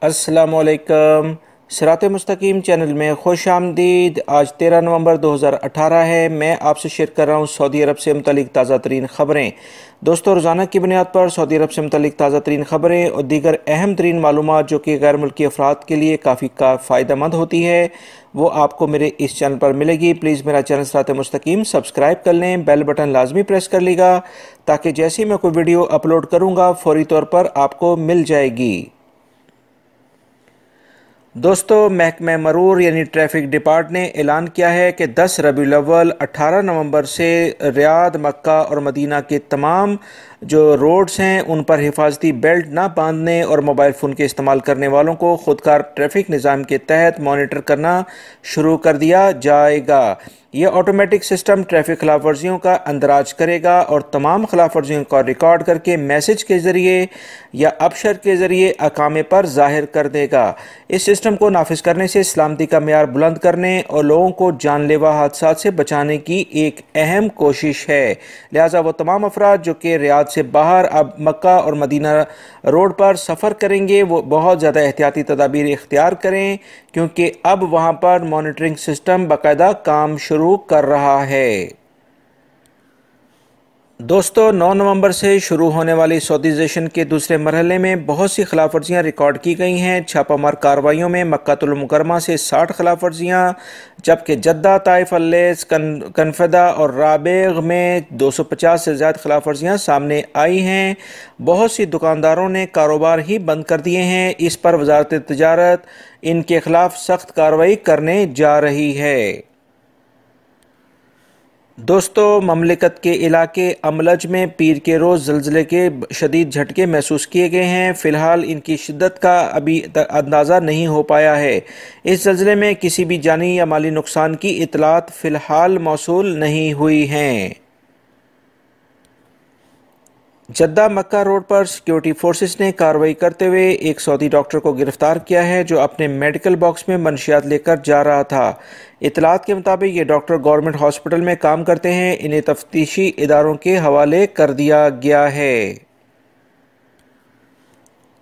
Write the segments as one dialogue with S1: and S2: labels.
S1: अस्सलामुअलैकुम। सिरात मुस्तकीम चैनल में खुश आमदीद। आज 13 नवंबर 2018 है। मैं आपसे शेयर कर रहा हूँ सऊदी अरब से मुतल्लिक ताज़ा तरीन ख़बरें। दोस्तों, रोज़ाना की बुनियाद पर सऊदी अरब से मुतल्लिक ताज़ा तरीन ख़बरें और दीगर अहम तरीन मालूमात जो कि गैर मुल्की अफराद के लिए काफ़ी फ़ायदेमंद होती है, वो आपको मेरे इस चैनल पर मिलेगी। प्लीज़ मेरा चैनल सिरात मुस्तकीम सब्सक्राइब कर लें, बेल बटन लाजमी प्रेस कर लीजिएगा ताकि जैसे ही मैं कोई वीडियो अपलोड करूँगा फ़ौरी तौर पर आपको मिल जाएगी। दोस्तों, महकमा मरूर यानी ट्रैफिक डिपार्ट ने ऐलान किया है कि 10 रबीउल अव्वल 18 नवंबर से रियाद, मक्का और मदीना के तमाम जो रोड्स हैं उन पर हिफाजती बेल्ट ना बांधने और मोबाइल फ़ोन के इस्तेमाल करने वालों को खुदकार ट्रैफिक निज़ाम के तहत मॉनिटर करना शुरू कर दिया जाएगा। यह ऑटोमेटिक सिस्टम ट्रैफिक खिलाफ वर्जियों का अंदराज करेगा और तमाम खिलाफ वर्जियों का रिकॉर्ड करके मैसेज के ज़रिए या अबशर के ज़रिए अकामे पर ज़ाहिर कर देगा। इस सिस्टम को नाफिज करने से सलामती का मेयार बुलंद करने और लोगों को जानलेवा हादसा से बचाने की एक अहम कोशिश है। लिहाजा वो तमाम अफराद जो कि रियाद से बाहर अब मक्का और मदीना रोड पर सफ़र करेंगे वो बहुत ज़्यादा एहतियाती तदाबीर इख्तियार करें, क्योंकि अब वहाँ पर मॉनिटरिंग सिस्टम बाकायदा काम शुरू कर रहा है। दोस्तों, 9 नवंबर से शुरू होने वाली सऊदीज़ेशन के दूसरे मरहले में बहुत सी खिलाफ वर्जियाँ रिकॉर्ड की गई हैं। छापामार कार्रवाइयों में मक्कातुल मुकर्रमा से 60 खिलाफ वर्जियाँ, जबकि जद्दा, ताइफ, अल्लेस, कनफदा और राबेग में 250 से ज़्यादा खिलाफ वर्जियाँ सामने आई हैं। बहुत सी दुकानदारों ने कारोबार ही बंद कर दिए हैं। इस पर वजारत तिजारत इनके खिलाफ सख्त कार्रवाई करने जा रही है। दोस्तों, ममलिकत के इलाके अमलज में पीर के रोज़ ज़लज़ले के शदीद झटके महसूस किए गए हैं। फ़िलहाल इनकी शिद्दत का अभी अंदाज़ा नहीं हो पाया है। इस ज़लज़ले में किसी भी जानी या माली नुकसान की इतलात फ़िलहाल मौसूल नहीं हुई हैं। जद्दा मक्का रोड पर सिक्योरिटी फोर्सेस ने कार्रवाई करते हुए एक सऊदी डॉक्टर को गिरफ्तार किया है जो अपने मेडिकल बॉक्स में मनशियात लेकर जा रहा था। इतलात के मुताबिक ये डॉक्टर गवर्नमेंट हॉस्पिटल में काम करते हैं। इन्हें तफ्तीशी इदारों के हवाले कर दिया गया है।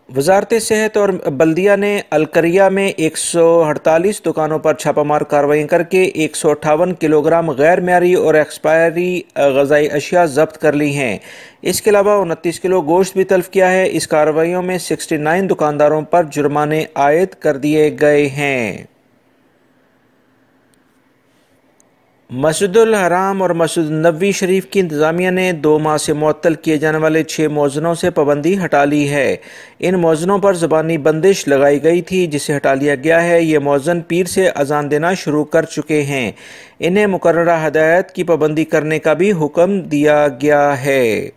S1: वजारत सेहत और बल्दिया ने अलकरिया में 148 दुकानों पर छापामार कार्रवाई करके 158 किलोग्राम गैर मियारी और एक्सपायरी ग़िज़ाई अशिया जब्त कर ली हैं। इसके अलावा 29 किलो गोश्त भी तल्फ किया है। इस कार्रवाइयों में 69 दुकानदारों पर जुर्माने आयद कर दिए गए हैं। मस्जिदुल हराम और मस्जिद नबवी शरीफ की इंतज़ामिया ने 2 माह से मुअत्तल किए जाने वाले 6 मौज़नों से पाबंदी हटा ली है। इन मौज़नों पर ज़बानी बंदिश लगाई गई थी जिसे हटा लिया गया है। ये मौज़न पीर से अजान देना शुरू कर चुके हैं। इन्हें मुकर्ररा हदायत की पाबंदी करने का भी हुक्म दिया गया है।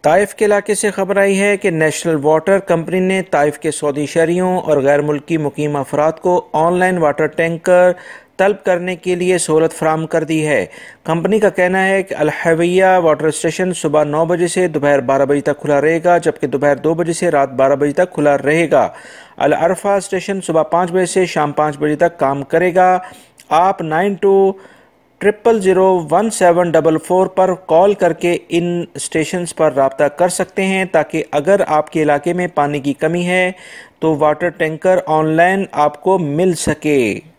S1: ताइफ के इलाके से खबर आई है कि नेशनल वाटर कंपनी ने ताइफ के सऊदी शहरियों और गैर मुल्की मुकीम अफराद को ऑनलाइन वाटर टैंकर तलब करने के लिए सहूलत फराहम कर दी है। कंपनी का कहना है कि अल-हवैया वाटर स्टेशन सुबह 9 बजे से दोपहर 12 बजे तक खुला रहेगा, जबकि दोपहर 2 बजे से रात 12 बजे तक खुला रहेगा। अल-अरफा स्टेशन सुबह 5 बजे से शाम 5 बजे तक काम करेगा। आप 92001744 पर कॉल करके इन स्टेशंस पर राब्ता कर सकते हैं ताकि अगर आपके इलाके में पानी की कमी है तो वाटर टैंकर ऑनलाइन आपको मिल सके।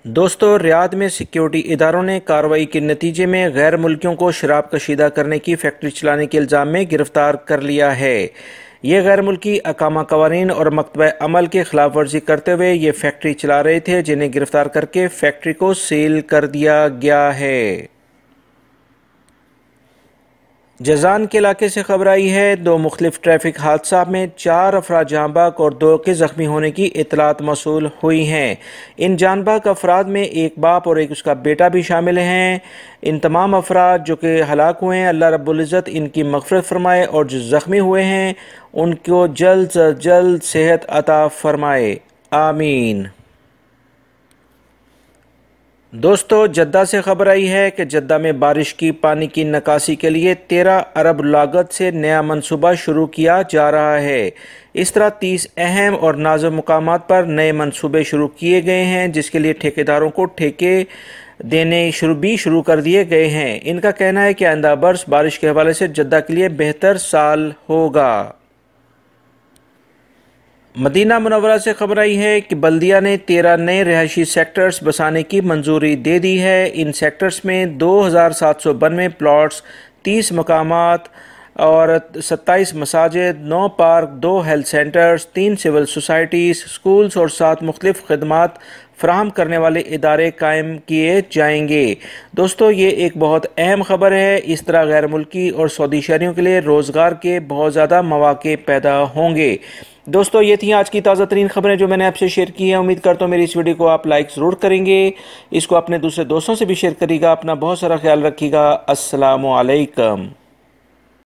S1: दोस्तों, रियाद में सिक्योरिटी इदारों ने कार्रवाई के नतीजे में गैर मुल्कियों को शराब कशीदा करने की फैक्ट्री चलाने के इल्ज़ाम में गिरफ्तार कर लिया है। ये गैर मुल्की अकामा कवानीन और मकतबा अमल के खिलाफ वर्जी करते हुए ये फैक्ट्री चला रहे थे, जिन्हें गिरफ्तार करके फैक्ट्री को सील कर दिया गया है। जजान के इलाके से खबर आई है 2 मुख्तलिफ ट्रैफिक हादसा में 4 अफराद जाँ बहक और 2 के ज़ख्मी होने की इतलात मौसूल हुई हैं। इन जाँ बहक अफराद में एक बाप और एक उसका बेटा भी शामिल हैं। इन तमाम अफराद जो कि हलाक हुए हैं, अल्लाह रब्बुल इज़्ज़त इनकी मग़फ़िरत फरमाए और जो ज़ख्मी हुए हैं उनको जल्द से जल्द सेहत अता फरमाए, आमीन। दोस्तों, जद्दा से खबर आई है कि जद्दा में बारिश की पानी की निकासी के लिए 13 अरब लागत से नया मंसूबा शुरू किया जा रहा है। इस तरह 30 अहम और नाज़ुक मुकामात पर नए मंसूबे शुरू किए गए हैं जिसके लिए ठेकेदारों को ठेके देने शुरू कर दिए गए हैं। इनका कहना है कि आइंदा बरस बारिश के हवाले से जद्दा के लिए बेहतर साल होगा। मदीना मुनव्वरा से खबर आई है कि बल्दिया ने 13 नए रिहायशी सेक्टर्स बसाने की मंजूरी दे दी है। इन सेक्टर्स में 2792 प्लॉट्स, 30 मकामात और 27 मसाजिद, 9 park, 2 health centres, 3 civil societies, schools और 7 मुख्तलिफ खदमात फ्राहम करने वाले इदारे कायम किए जाएंगे। दोस्तों, ये एक बहुत अहम खबर है। इस तरह गैर मुल्की और सऊदी शहरियों के लिए रोज़गार के बहुत ज़्यादा मौके पैदा होंगे। दोस्तों, ये थी आज की ताज़ा तरीन खबरें जो मैंने आपसे शेयर की हैं। उम्मीद करता हूँ मेरी इस वीडियो को आप लाइक ज़रूर करेंगे। इसको अपने दूसरे दोस्तों से भी शेयर करिएगा। अपना बहुत सारा ख्याल रखिएगा। अस्सलामु अलैकुम।